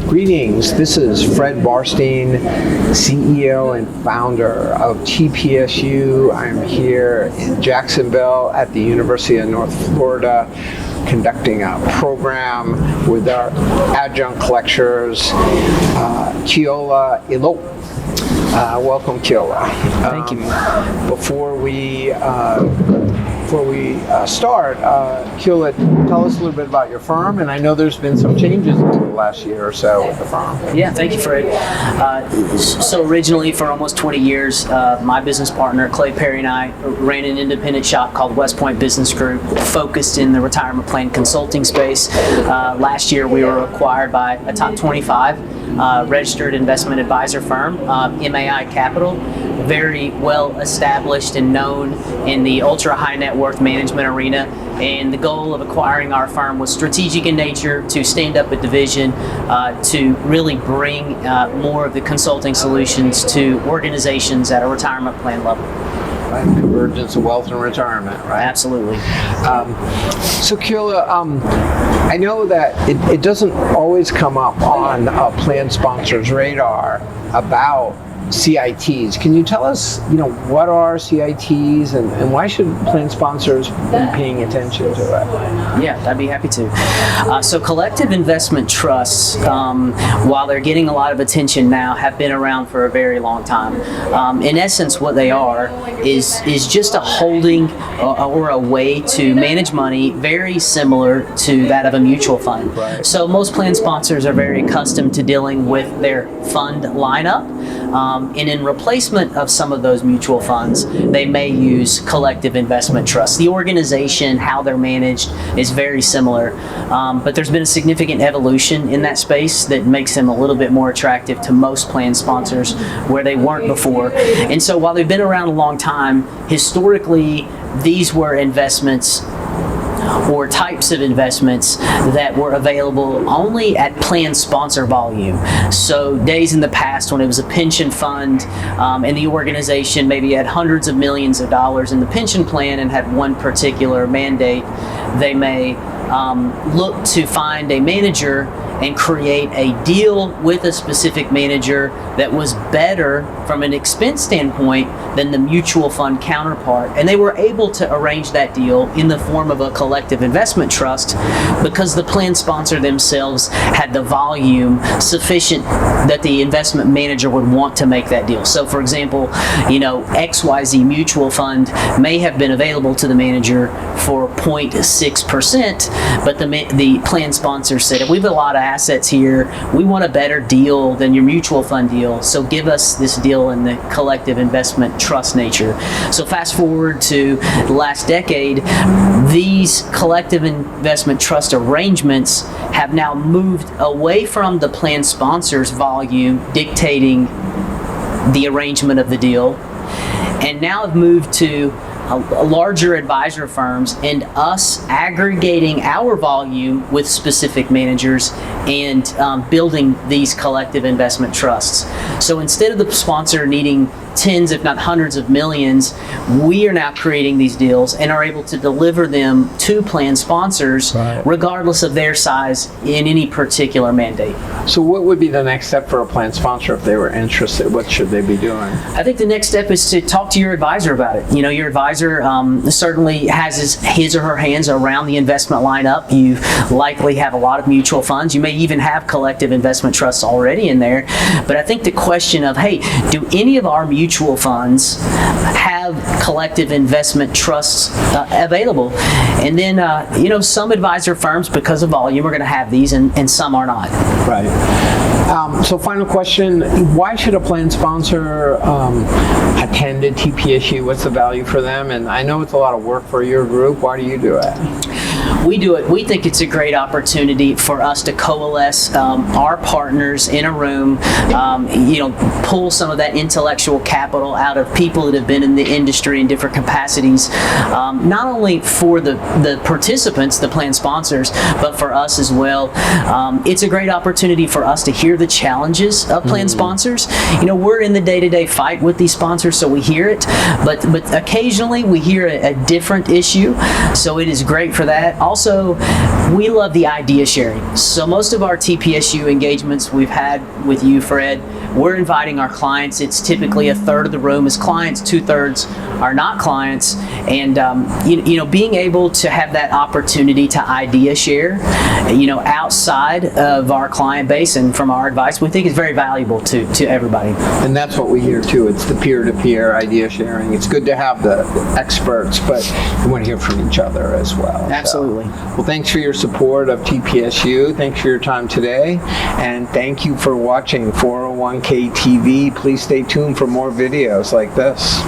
Greetings, this is Fred Barstein, CEO and founder of TPSU. I'm here in Jacksonville at the University of North Florida conducting a program with our adjunct lecturers, Keola, Elobt. Welcome, Keola. Thank you. Before we start, Keola, tell us a little bit about your firm, and I know there's been some changes in the last year or so with the firm. Yeah, thank you, Fred. So originally, for almost 20 years, my business partner, Clay Perry, and I ran an independent shop called West Point Business Group, focused in the retirement plan consulting space. Last year, we were acquired by a top 25 registered investment advisor firm, MAI Capital, very well established and known in the ultra high net worth management arena. And the goal of acquiring our firm was strategic in nature, to stand up a division, to really bring more of the consulting solutions to organizations at a retirement plan level. Right, convergence of wealth and retirement, right? Absolutely. So Keola, I know that it doesn't always come up on a plan sponsor's radar about CITs. Can you tell us, what are CITs and why should plan sponsors be paying attention to it? Yeah, I'd be happy to. So collective investment trusts, while they're getting a lot of attention now, have been around for a very long time. In essence, what they are is just a holding or a way to manage money very similar to that of a mutual fund. Right. So most plan sponsors are very accustomed to dealing with their fund lineup. And in replacement of some of those mutual funds, they may use collective investment trusts. The organization, how they're managed, is very similar, but there's been a significant evolution in that space that makes them a little bit more attractive to most plan sponsors where they weren't before. And so while they've been around a long time, historically, these were investments or types of investments that were available only at plan sponsor volume. So days in the past when it was a pension fund and the organization maybe had hundreds of millions of dollars in the pension plan and had one particular mandate, they may look to find a manager and create a deal with a specific manager that was better from an expense standpoint than the mutual fund counterpart. And they were able to arrange that deal in the form of a collective investment trust because the plan sponsor themselves had the volume sufficient that the investment manager would want to make that deal. So for example, XYZ mutual fund may have been available to the manager for 0.6%, but the plan sponsor said, if we have a lot of assets here, we want a better deal than your mutual fund deal, so give us this deal in the collective investment trust nature. So fast forward to the last decade, these collective investment trust arrangements have now moved away from the plan sponsor's volume dictating the arrangement of the deal, and now have moved to larger advisor firms and us aggregating our volume with specific managers and building these collective investment trusts. So instead of the sponsor needing tens, if not hundreds of millions, we are now creating these deals and are able to deliver them to plan sponsors, right, regardless of their size in any particular mandate. So what would be the next step for a plan sponsor if they were interested? What should they be doing? I think the next step is to talk to your advisor about it. Your advisor certainly has his or her hands around the investment lineup. You likely have a lot of mutual funds. You may even have collective investment trusts already in there. But I think the question of, hey, do any of our mutual funds have collective investment trusts available? And then, some advisor firms, because of volume, are going to have these and some are not. Right. So final question, why should a plan sponsor attend a TPSU? What's the value for them? And I know it's a lot of work for your group. Why do you do it? We do it. We think it's a great opportunity for us to coalesce our partners in a room, pull some of that intellectual capital out of people that have been in the industry in different capacities, not only for the participants, the plan sponsors, but for us as well. It's a great opportunity for us to hear the challenges of plan sponsors. We're in the day-to-day fight with these sponsors, so we hear it, but occasionally we hear a different issue, so it is great for that. Also, also, we love the idea sharing. So most of our TPSU engagements we've had with you, Fred, we're inviting our clients. It's typically a third of the room is clients, 2/3 are not clients. And being able to have that opportunity to idea share, outside of our client base and from our advice, we think is very valuable to everybody. And that's what we hear too. It's the peer-to-peer idea sharing. It's good to have the experts, but we want to hear from each other as well. Absolutely. So, well, thanks for your support of TPSU. Thanks for your time today. And thank you for watching 401k TV. Please stay tuned for more videos like this.